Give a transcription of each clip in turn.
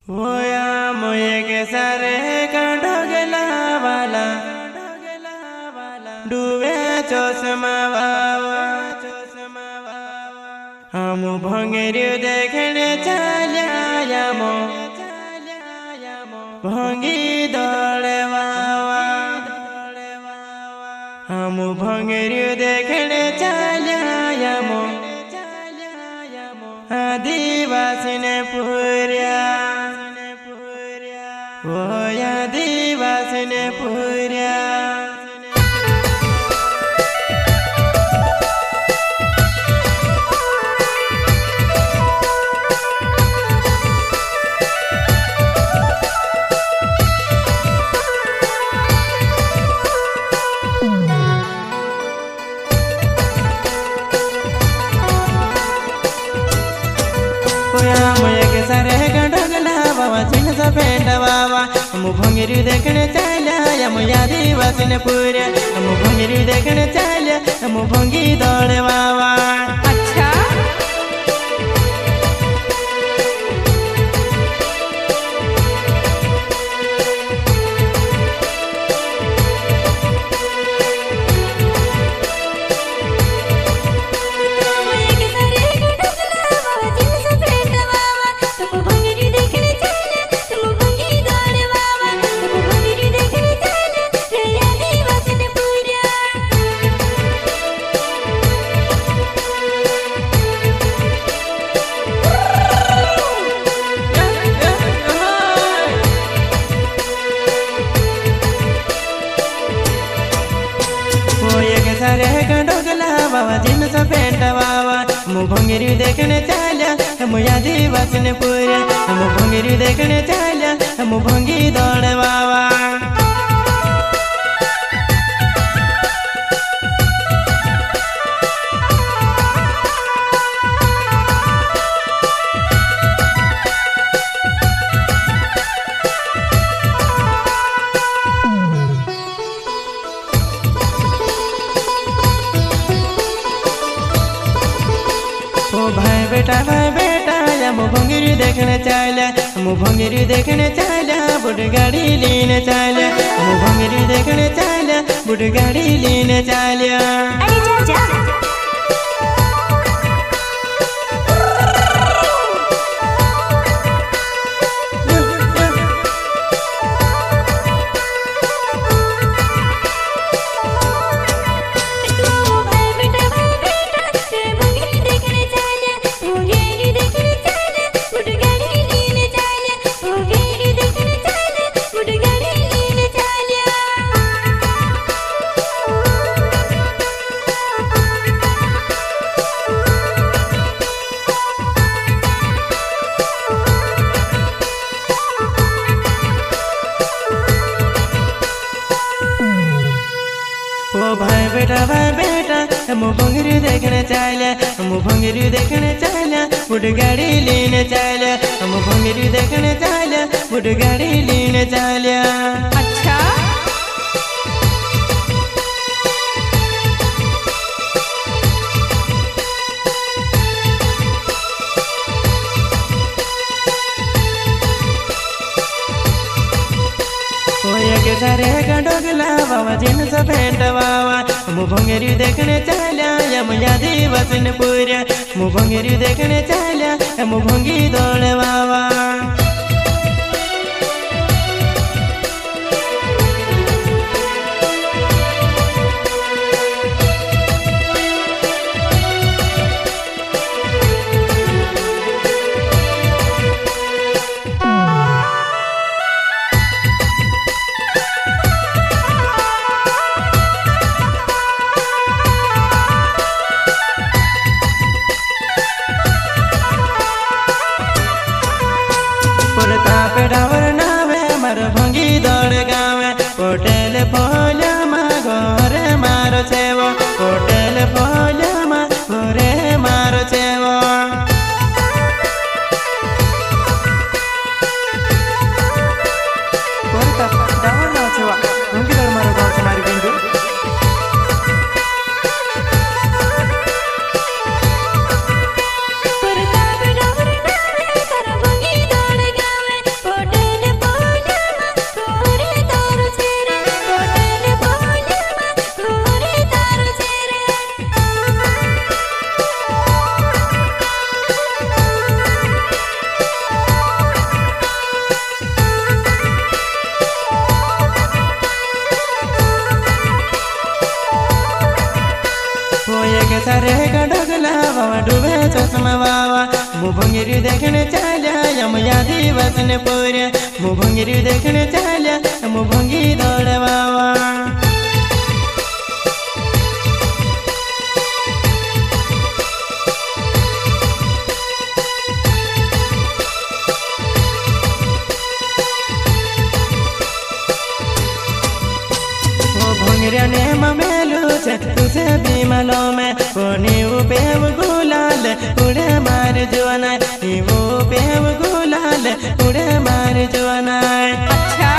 होया मोये के सारे ढोगला वाला डूबे चौसमा बाबा हम भंगेरी देखने चलिया मो भंगी दौड़े बाबा हम भंगेरी देखने चलिया मो आदिवासी ने पूरिया वो आदिवासी ने पूरिया मुझे के सारे ढोगला बाबा चिन्ह सा पेंट बाबा हम भंगेरी देखने चलिया हम आदिवासी ने पूरे हम भंगेरी देखने चलिया हम भंगी दौड़े बाबा। अच्छा सारे ढोगला बाबा जिन सा पेंट बाबा हम भंगेरी देखने चलिया हम आदिवासी ने पूरे हम भंगेरी देखने चलिया हम भंगी दौड़े बाबा। भाई बेटा हम भंगेरी देखने चलिया हम भंगेरी देखने चलिया बुढ़ गाड़ी लेने चलिया हम भंगेरी देखने चलिया बुढ़ गाड़ी लेने चलिया। अरे जा जा भाई बेटा हम भंगेरी देखने चलिया हम भंगेरी देखने चलिया बुढ़ गाड़ी लेने चलिया हम भंगेरी देखने चलिया बुढ़ गाड़ी लेने चलिया। अच्छा के सारे ढोगला बाबा जिन सा पेंट बाबा हम भंगेरी देखने चलिया हम आदिवासी ने पूरे हम भंगेरी देखने चलिया हम भंगी दौड़े बाबा। भंगी दौड़ गावे होटल फोला मा घरे मारो छेवो होटल फोला मा घरे मारो छेवो। डावर ना छेवा भंगी दौड़ मारो घर से मारी बिंदु बाबा डूबे चश्मा बाबा मु भंगिरी देखने चला यम यादी वसन पूरे मु भंगिरी देखने चला मु भंगी दौड़ बाबा ने ममेलू छे तुझे भी मलो में कोनी उपेव गुलाल उड़े मार जुआना वो पेव गुलाल उड़े मार जुआना। अच्छा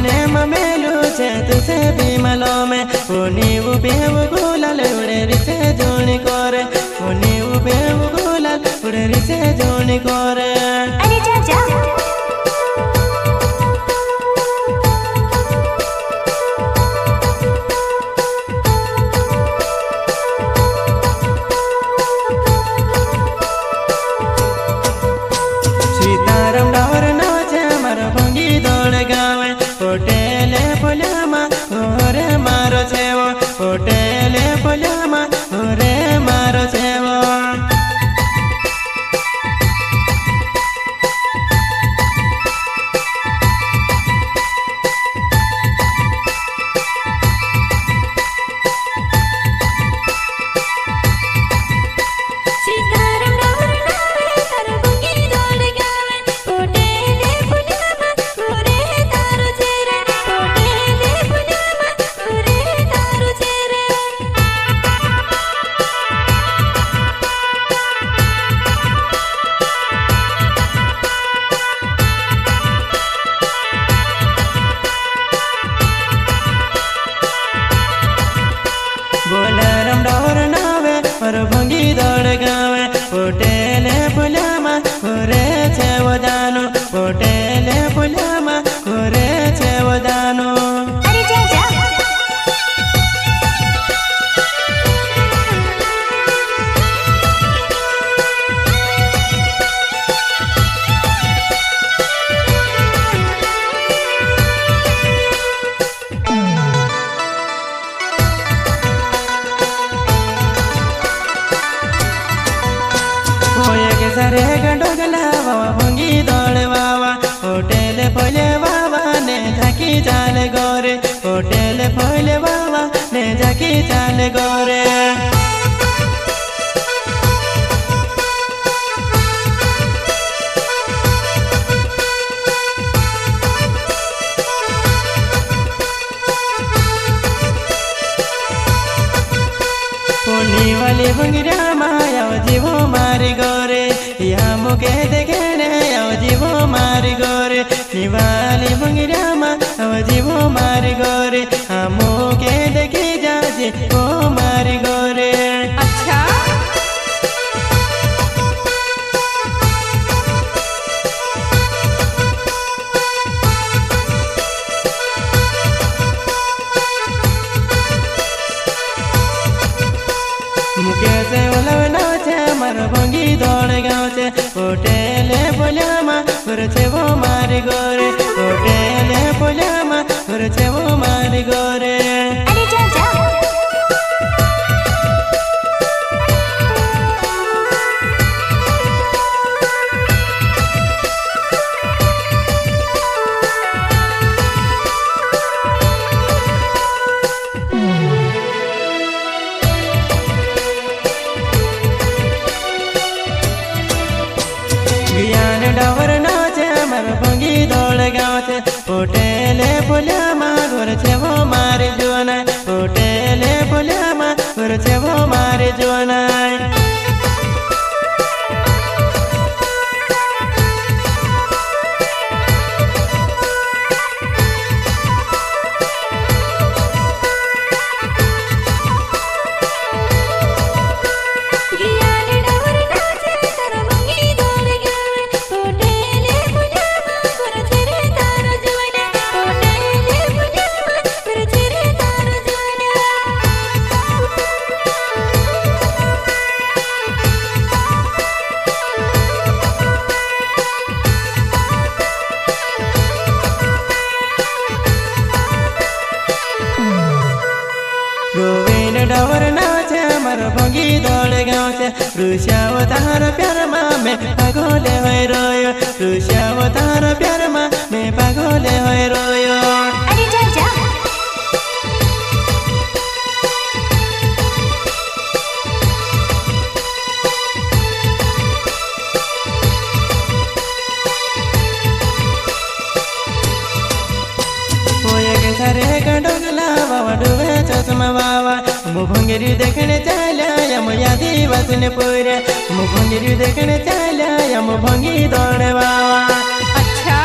ने ममेलू छे तुझे भी मलो में कोनी उपेव गुलाल उड़े रिसे जोनी करे कोनी उपेव गुलाल उड़े रिसे जोनी करे। अरे चाचा सीताराम डावर नाचे मारो भंगी दौड़ गावे होटेले पुलामा होरे मारो छेवो होटेले पुलामा होरे मारो छेवो। बोलाराम डावर नावे और भंगी दौड़ गावे होटेले पुलामा होरे छेवो जानो होटेले पुलामा होरे छेवो जानो। अरे चाचा सरे गंडोगला बाबा भंगी दौड़ बाबा होटेल फोले बाबा ने झाकी चाल गोरे होटेल फोले बाबा ने झाकी चाल गोरे। पुनी वाली भंगिरा माया जीवो मारी गोरे या मुके देखने आओ जीवो मारी गोरे निवाली भंगिरा मा आओ जीवो मारी गोरे हमो के देखे जाजे ओ मारी गोरे। अच्छा मुके से ओलवना छे मारो भंगी दौड़ गाँव छे होटेले पुलामा घर छे वो मारी गोरे होटेले पुलामा घर छे वो मारी गोरे। अरे चाचा ज्ञान डावर नाचे मारो भंगी दौड़ गाँव छे होटेले पुलामा घर छे वो मारी रुस्याओ तार प्यारमा मैं पागल होय रोयो रुस्याओ तार प्यारमा मैं पागल होय रोयो अरे जा जा सारे गडोगला बाबा डुबे चष्मा बाबा मु भंगेरी देखने चला या मु यादी बसने पूरे मु भंगेरी देखने चला या मु भंगी दौड़े बाबा अच्छा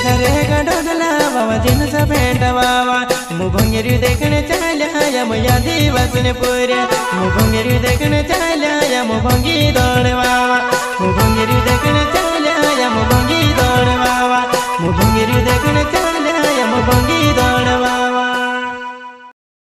सारे गडोगला बाबा दिन सा भेंट बाबा मु भंगेरी देखने चला या मु यादी बसने पूरे मु भंगेरी देखने चला या मु भंगी दौड़े बाबा मु भंगेरी देखने चला या मु भंगी दौड़े बाबा मु भंगेरी देखने चला या मु